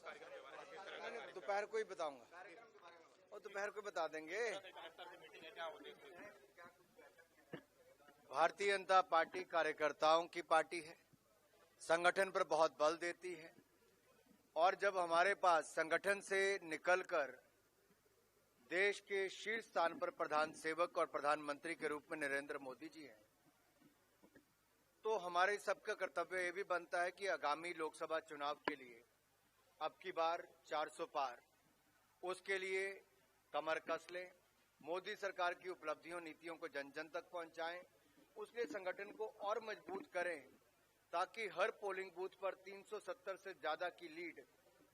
मैंने दोपहर को ही बताऊंगा, और दोपहर को बता देंगे। भारतीय जनता पार्टी कार्यकर्ताओं की पार्टी है, संगठन पर बहुत बल देती है, और जब हमारे पास संगठन से निकलकर देश के शीर्ष स्थान पर प्रधान सेवक और प्रधानमंत्री के रूप में नरेंद्र मोदी जी हैं, तो हमारे सबका कर्तव्य ये भी बनता है कि आगामी लोकसभा चुनाव के लिए अब की बार 400 पार, उसके लिए कमर कस लें, मोदी सरकार की उपलब्धियों नीतियों को जन जन तक पहुंचाएं, उसके संगठन को और मजबूत करें ताकि हर पोलिंग बूथ पर 370 से ज्यादा की लीड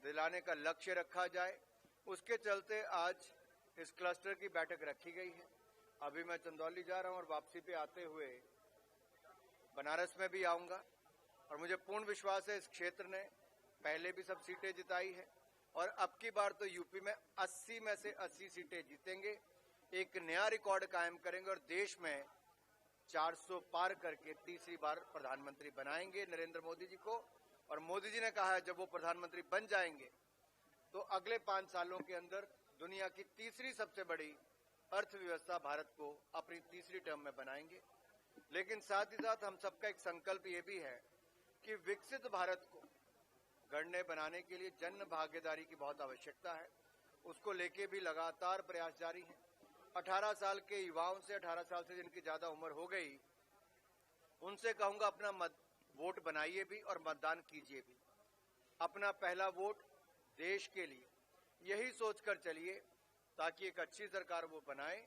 दिलाने का लक्ष्य रखा जाए। उसके चलते आज इस क्लस्टर की बैठक रखी गई है। अभी मैं चंदौली जा रहा हूं और वापसी पे आते हुए बनारस में भी आऊंगा, और मुझे पूर्ण विश्वास है इस क्षेत्र ने पहले भी सब सीटें जिताई है, और अब की बार तो यूपी में 80 में से 80 सीटें जीतेंगे, एक नया रिकॉर्ड कायम करेंगे और देश में 400 पार करके तीसरी बार प्रधानमंत्री बनाएंगे नरेंद्र मोदी जी को। और मोदी जी ने कहा है जब वो प्रधानमंत्री बन जाएंगे तो अगले 5 सालों के अंदर दुनिया की तीसरी सबसे बड़ी अर्थव्यवस्था भारत को अपनी तीसरी टर्म में बनाएंगे। लेकिन साथ ही साथ हम सबका एक संकल्प ये भी है कि विकसित भारत को गढ़ने बनाने के लिए जन भागीदारी की बहुत आवश्यकता है, उसको लेके भी लगातार प्रयास जारी है। 18 साल के युवाओं से, 18 साल से जिनकी ज्यादा उम्र हो गई, उनसे कहूंगा अपना वोट बनाइए भी और मतदान कीजिए भी। अपना पहला वोट देश के लिए, यही सोचकर चलिए ताकि एक अच्छी सरकार वो बनाए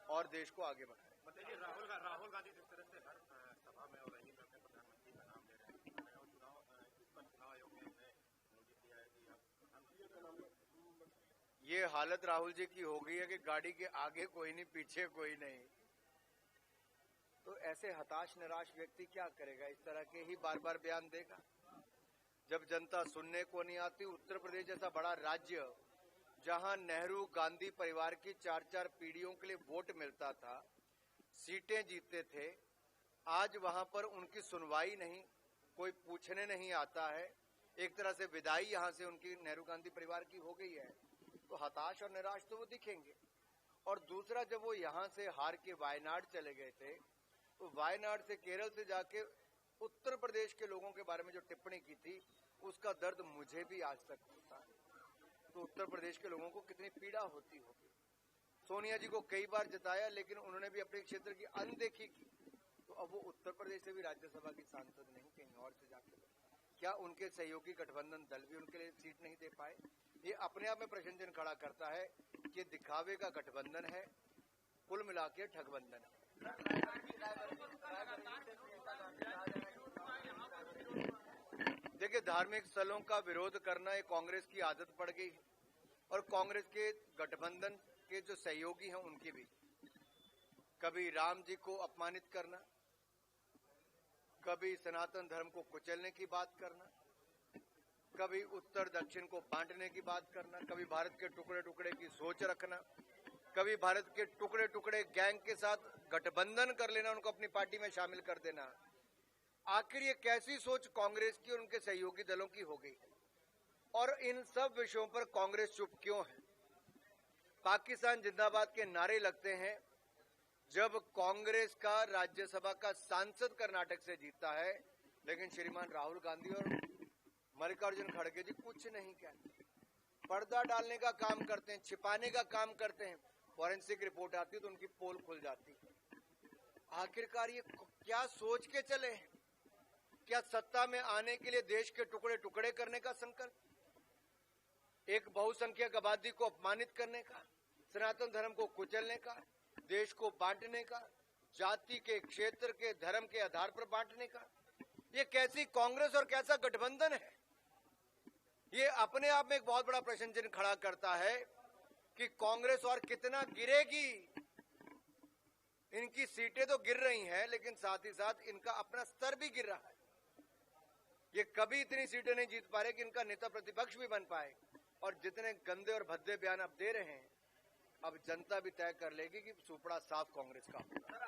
और देश को आगे बढ़ाए। बताइए, राहुल गांधी जिस तरह से हर सभा में और रैली में अपने प्रधानमंत्री का नाम ले रहे हैं, और चुनाव आयोग ने नोटिस दिया है कि ये हालत राहुल जी की हो गई है कि गाड़ी के आगे कोई नहीं, पीछे कोई नहीं। तो ऐसे हताश निराश व्यक्ति क्या करेगा? इस तरह के ही बार बार बयान देगा। जब जनता सुनने को नहीं आती, उत्तर प्रदेश जैसा बड़ा राज्य जहां नेहरू गांधी परिवार की 4-4 पीढ़ियों के लिए वोट मिलता था, सीटें जीतते थे, आज वहां पर उनकी सुनवाई नहीं, कोई पूछने नहीं आता है। एक तरह से विदाई यहां से उनकी नेहरू गांधी परिवार की हो गई है, तो हताश और निराश तो वो दिखेंगे। और दूसरा, जब वो यहां से हार के वायनाड चले गए थे, तो वायनाड से केरल से जाके उत्तर प्रदेश के लोगों के बारे में जो टिप्पणी की थी, उसका दर्द मुझे भी आज तक होता है। तो उत्तर प्रदेश के लोगों को कितनी पीड़ा होती होगी। सोनिया जी को कई बार जिताया, लेकिन उन्होंने भी अपने क्षेत्र की अनदेखी की, तो अब वो उत्तर प्रदेश से भी राज्यसभा की सांसद नहीं, कहीं और से जाकर क्या उनके सहयोगी गठबंधन दल भी उनके लिए सीट नहीं दे पाए? ये अपने आप में प्रश्न चिन्ह खड़ा करता है कि दिखावे का गठबंधन है, कुल मिला के ठगबंधन है। देखिए, धार्मिक स्थलों का विरोध करना ये कांग्रेस की आदत पड़ गई है, और कांग्रेस के गठबंधन के जो सहयोगी हैं उनकी भी। कभी राम जी को अपमानित करना, कभी सनातन धर्म को कुचलने की बात करना, कभी उत्तर दक्षिण को बांटने की बात करना, कभी भारत के टुकड़े टुकड़े की सोच रखना, कभी भारत के टुकड़े टुकड़े गैंग के साथ गठबंधन कर लेना, उनको अपनी पार्टी में शामिल कर देना। आखिर ये कैसी सोच कांग्रेस की और उनके सहयोगी दलों की हो गई है? और इन सब विषयों पर कांग्रेस चुप क्यों है? पाकिस्तान जिंदाबाद के नारे लगते हैं जब कांग्रेस का राज्यसभा का सांसद कर्नाटक से जीतता है, लेकिन श्रीमान राहुल गांधी और मल्लिकार्जुन खड़गे जी कुछ नहीं कहते, पर्दा डालने का काम करते हैं, छिपाने का काम करते हैं। फॉरेंसिक रिपोर्ट आती है तो उनकी पोल खुल जाती है। आखिरकार ये क्या सोच के चले हैं? क्या सत्ता में आने के लिए देश के टुकड़े टुकड़े करने का संकल्प, एक बहुसंख्यक आबादी को अपमानित करने का, सनातन धर्म को कुचलने का, देश को बांटने का, जाति के, क्षेत्र के, धर्म के आधार पर बांटने का? ये कैसी कांग्रेस और कैसा गठबंधन है? ये अपने आप में एक बहुत बड़ा प्रश्न चिन्ह खड़ा करता है कि कांग्रेस और कितना गिरेगी। इनकी सीटें तो गिर रही हैं, लेकिन साथ ही साथ इनका अपना स्तर भी गिर रहा है। ये कभी इतनी सीटें नहीं जीत पा रहे कि इनका नेता प्रतिपक्ष भी बन पाए। और जितने गंदे और भद्दे बयान अब दे रहे हैं, अब जनता भी तय कर लेगी कि सुपड़ा साफ कांग्रेस का होगा।